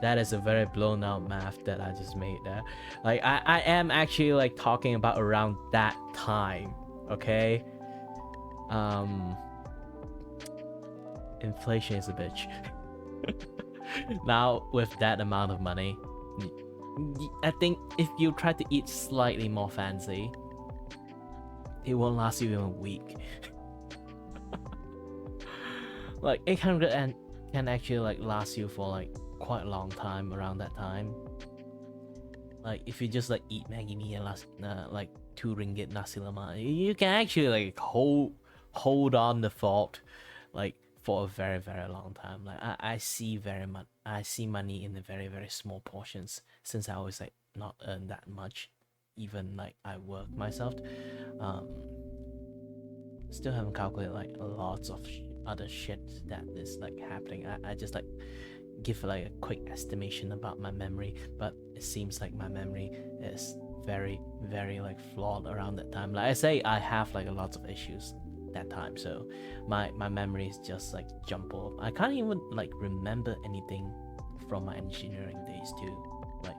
that is a very blown out math that I just made there. Like I am actually like talking about around that time, okay? Inflation is a bitch. Now with that amount of money, I think if you try to eat slightly more fancy, it won't last you even a week. Like 800 and can actually like last you for like quite a long time around that time. Like if you just like eat Maggi mee and like 2 ringgit nasi lemak, you can actually like hold on the fort like for a very long time. Like I see money in the very small portions, since I always like not earn that much, even like I work myself. Still haven't calculated like lots of other shit that is like happening. I just like give like a quick estimation about my memory, but it seems like my memory is very like flawed around that time. Like I say, I have like a lot of issues that time, so my memory is just like jumbled. I can't even like remember anything from my engineering days too. Like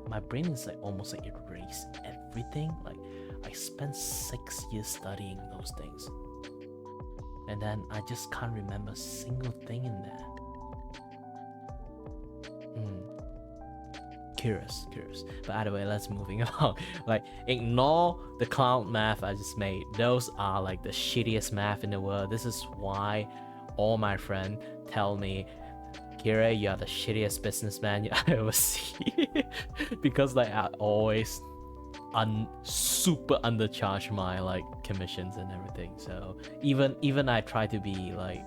my brain is like almost like erased everything. Like I spent 6 years studying those things, and then I just can't remember a single thing in there. Curious. But either way, let's moving along. Like ignore the clown math I just made. Those are like the shittiest math in the world. This is why all my friends tell me, Kiray, you are the shittiest businessman I ever see. Because like I always super undercharge my like commissions and everything. So even I try to be like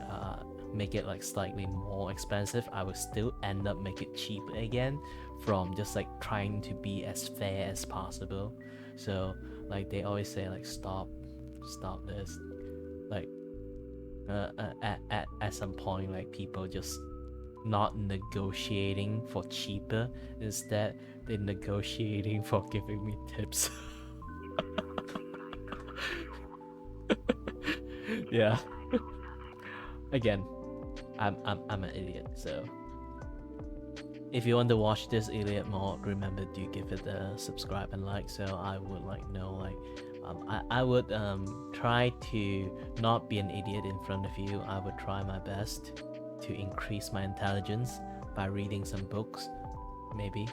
make it like slightly more expensive, I will still end up make it cheaper again, from just like trying to be as fair as possible. So like they always say like stop this. Like at some point, like people just not negotiating for cheaper, instead they're negotiating for giving me tips. Yeah. Again, I'm an idiot, so if you want to watch this idiot more, remember to give it a subscribe and like, so I would like know like I would try to not be an idiot in front of you. I would try my best to increase my intelligence by reading some books. Maybe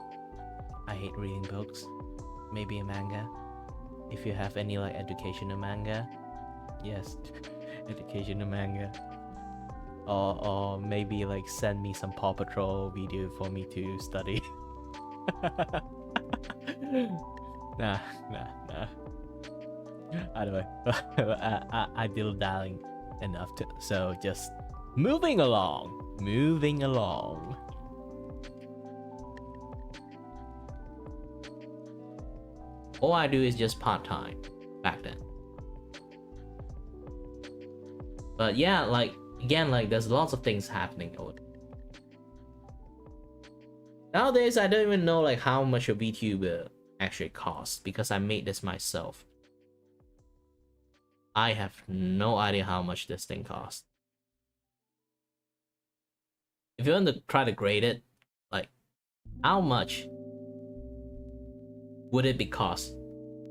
I hate reading books, maybe a manga. If you have any like educational manga, yes, educational manga. Or maybe like send me some Paw Patrol video for me to study. Nah, nah, nah. Anyway, I dilly-dallying enough to, so just moving along. All I do is just part-time back then. But yeah, like again, like there's lots of things happening nowadays. I don't even know like how much a VTuber actually costs because I made this myself. I have no idea how much this thing costs. If you want to try to grade it, like how much would it be cost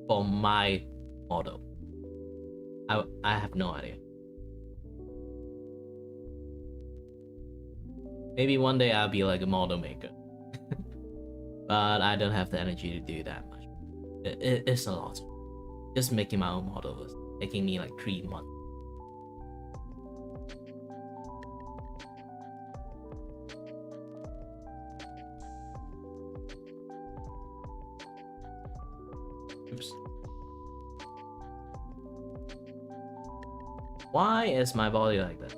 for my model? I have no idea. Maybe one day I'll be like a model maker. But I don't have the energy to do that much. It's a lot. Just making my own model was taking me like 3 months. Oops. Why is my body like this?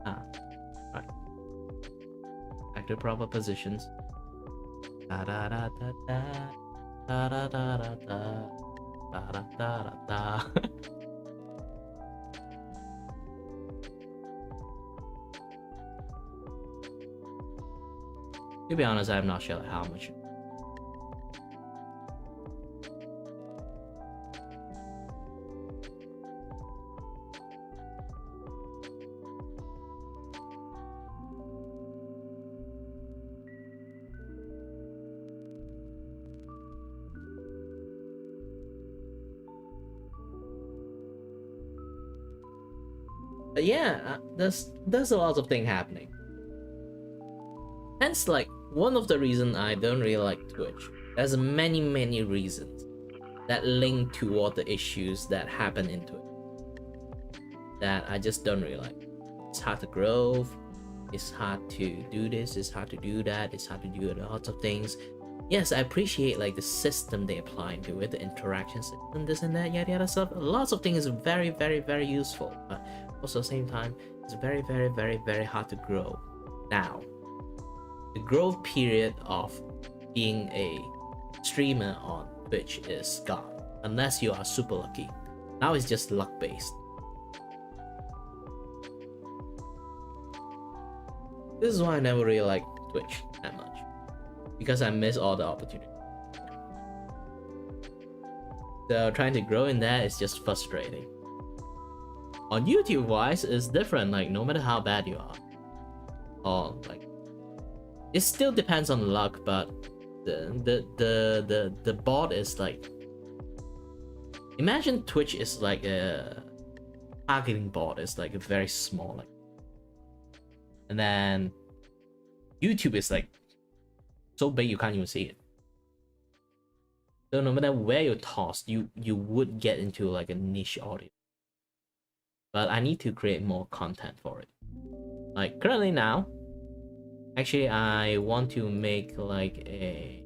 Right. Back to proper positions. Da da da da da da da da da da da da da. To be honest, I'm not sure how much. But yeah, there's a lot of things happening. Hence, like one of the reasons I don't really like Twitch. There's many reasons that link to all the issues that happen into it that I just don't really like. It's hard to grow. It's hard to do this. It's hard to do that. It's hard to do lots of things. Yes, I appreciate like the system they apply into it, the interaction system, this and that, yada stuff. Lots of things is very useful, but also at the same time, it's very hard to grow. Now, the growth period of being a streamer on Twitch is gone, unless you are super lucky. Now it's just luck based. This is why I never really like Twitch that much, because I miss all the opportunities. So trying to grow in that is just frustrating. On YouTube wise, it's different. Like no matter how bad you are, or like it still depends on luck. But the bot is like, imagine Twitch is like a targeting bot. It's like a very small, like, and then YouTube is like so big you can't even see it. So no matter where you're tossed, you would get into like a niche audience. But I need to create more content for it. Like currently now, actually I want to make like a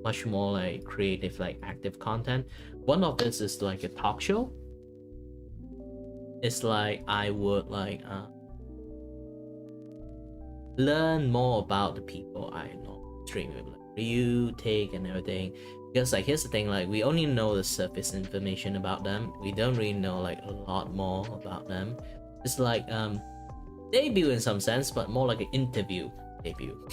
much more like creative, like active content. One of this is like a talk show. It's like I would like learn more about the people I know streaming, like review, take, and everything. Because like here's the thing, like we only know the surface information about them. We don't really know like a lot more about them. It's like debut in some sense, but more like an interview debut.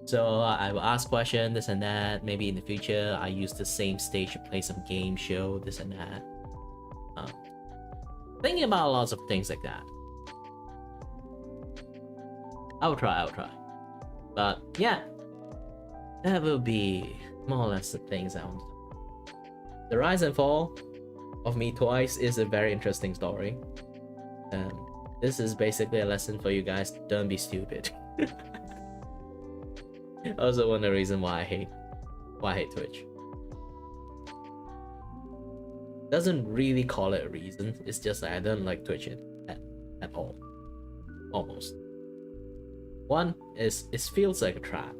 So I will ask questions, this and that. Maybe in the future I use the same stage to play some game show, this and that. Thinking about lots of things like that. I'll try. But yeah, that will be more or less the things I want to talk about. The rise and fall of me twice is a very interesting story. This is basically a lesson for you guys. Don't be stupid. Also one of the reasons why I hate Twitch. Doesn't really call it a reason. It's just that I don't like Twitch at all. Almost. One is it feels like a trap.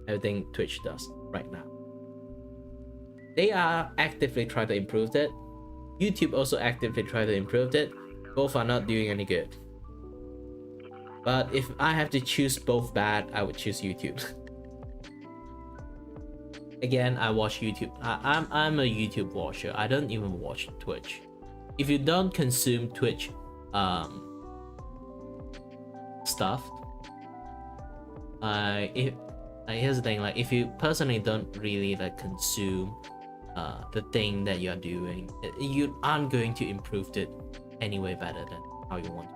Everything Twitch does right now. They are actively trying to improve it. YouTube also actively try to improve it. Both are not doing any good. But if I have to choose both bad, I would choose YouTube. Again, I watch YouTube. I'm a YouTube watcher. I don't even watch Twitch. If you don't consume Twitch stuff, here's the thing, like if you personally don't really like consume the thing that you're doing, you aren't going to improve it anyway better than how you want.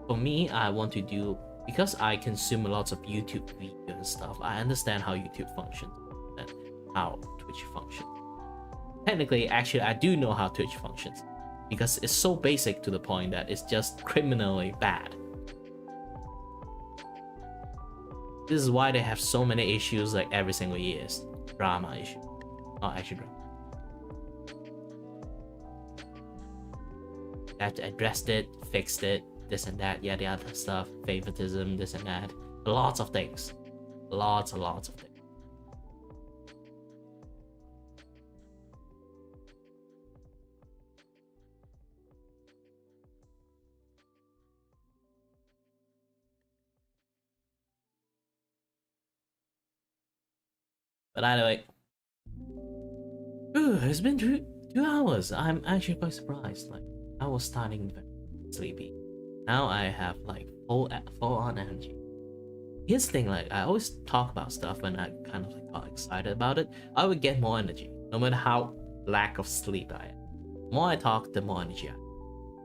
For me, I want to do, because I consume lots of YouTube videos and stuff, I understand how YouTube functions and how Twitch functions. Technically, actually, I do know how Twitch functions because it's so basic to the point that it's just criminally bad. This is why they have so many issues like every single year. Drama issue. Not actually drama. That addressed it, fixed it, this and that, yada yada stuff, favoritism, this and that. Lots of things. Lots and lots of things. But anyway, it's been two hours. I'm actually quite surprised. Like, I was starting very sleepy. Now I have like full on energy. Here's the thing, like I always talk about stuff when I kind of like got excited about it. I would get more energy, no matter how lack of sleep I am. The more I talk, the more energy I have.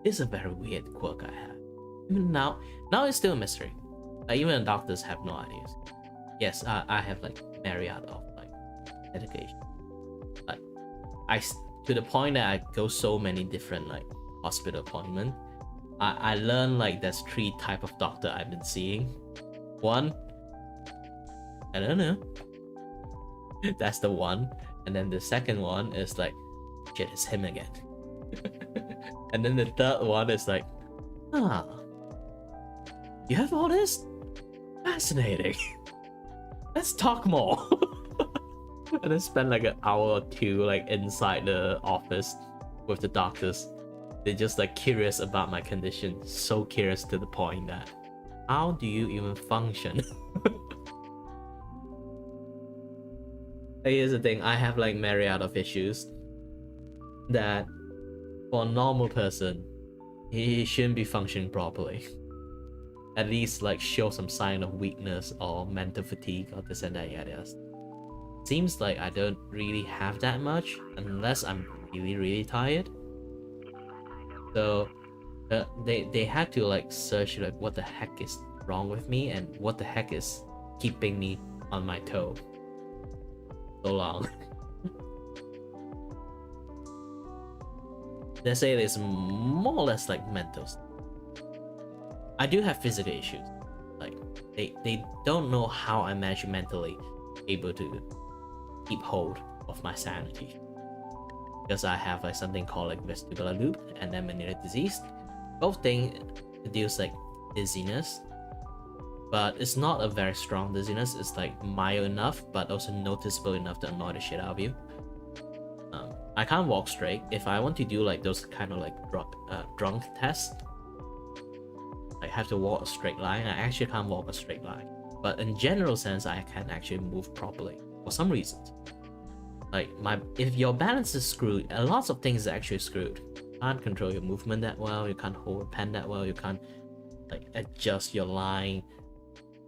It's a very weird quirk I have. Even now it's still a mystery. Like, even the doctors have no ideas. Yes, I have like myriad of like medication. Like to the point that I go so many different like hospital appointments. I learned like there's 3 type of doctor I've been seeing. One, I don't know. That's the one. And then the second one is like, shit, it's him again. And then the third one is like, you have all this? Fascinating. Let's talk more. And then spend like an hour or 2 like inside the office with the doctors. They're just like curious about my condition. So curious to the point that, how do you even function? Here's the thing, I have like myriad of issues that for a normal person, he shouldn't be functioning properly. At least like show some sign of weakness or mental fatigue or this and that, yada. Seems like I don't really have that much unless I'm really tired. So they had to like search like what the heck is wrong with me and what the heck is keeping me on my toe so long. They say it's more or less like mental stuff. I do have physical issues. Like they don't know how I manage mentally able to keep hold of my sanity. Because I have like something called like vestibular loop and then Meniere's disease. Both things produce like dizziness, but it's not a very strong dizziness. It's like mild enough, but also noticeable enough to annoy the shit out of you. I can't walk straight. If I want to do like those kind of like drunk tests, I have to walk a straight line. I actually can't walk a straight line, but in general sense, I can actually move properly for some reasons. Like if your balance is screwed, a lot of things are actually screwed. You can't control your movement that well. You can't hold a pen that well. You can't like adjust your line.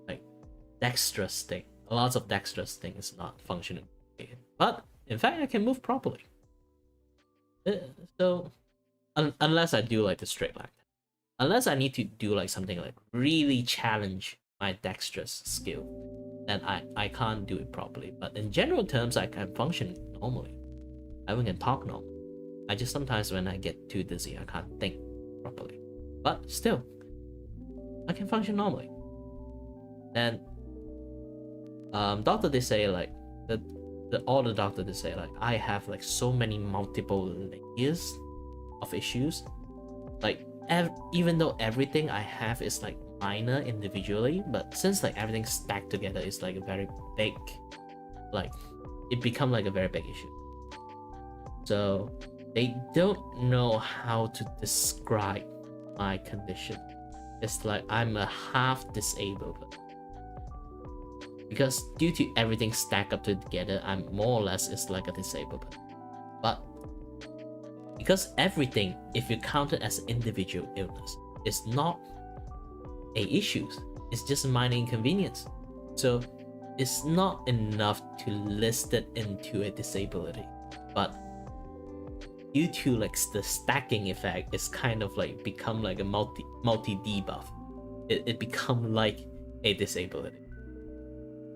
Like dexterous thing, lots of dexterous things not functioning. But in fact, I can move properly. So unless I do like the straight line, unless I need to do like something like really challenge my dexterous skill, then I can't do it properly. But in general terms, I can function normally. I even can talk normal. I just sometimes when I get too dizzy, I can't think properly. But still, I can function normally. And Doctor they say like all the doctor they say like I have like so many multiple layers of issues, like even though everything I have is like minor individually, but since like everything stacked together is like a very big, like it become like a very big issue. So they don't know how to describe my condition. It's like I'm a half disabled, because due to everything stacked up together, I'm more or less is like a disabled. But because everything, if you count it as individual illness, is not a issue, it's just a minor inconvenience. So it's not enough to list it into a disability. But due to like the stacking effect, it's kind of like become like a multi debuff. It become like a disability.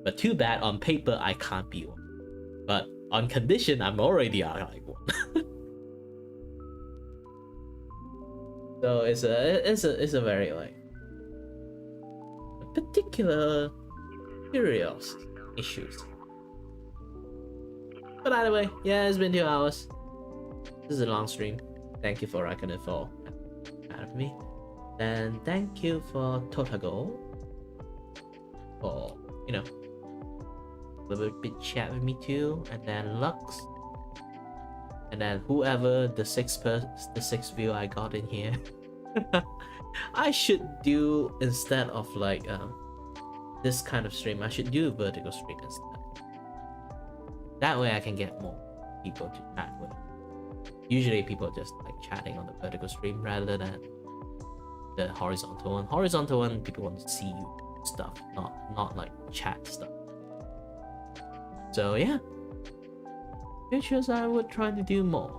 But too bad on paper I can't be one. But on condition I'm already like one. So it's a very like a particular curious issues. But either way, yeah, it's been 2 hours. This is a long stream. Thank you for rocking it for out of me. And thank you for Totago for, you know, a little bit chat with me too. And then Lux. And then whoever the sixth view I got in here. I should do, instead of like this kind of stream, I should do a vertical stream instead. That way I can get more people to chat with. Usually people just like chatting on the vertical stream rather than the horizontal one. Horizontal one, people want to see you stuff, not like chat stuff. So yeah, futures I would try to do more.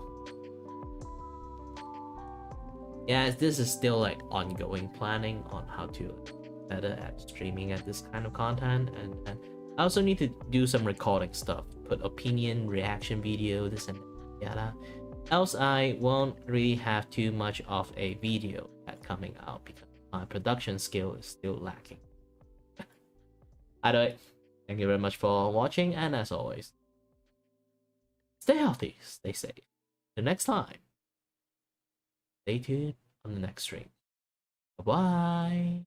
Yeah, this is still like ongoing planning on how to better at streaming at this kind of content, and I also need to do some recording stuff, put opinion, reaction video, this and yada. Else I won't really have too much of a video coming out because my production skill is still lacking. Either way, thank you very much for watching, and as always, stay healthy, stay safe. Till next time, stay tuned on the next stream. Bye-bye.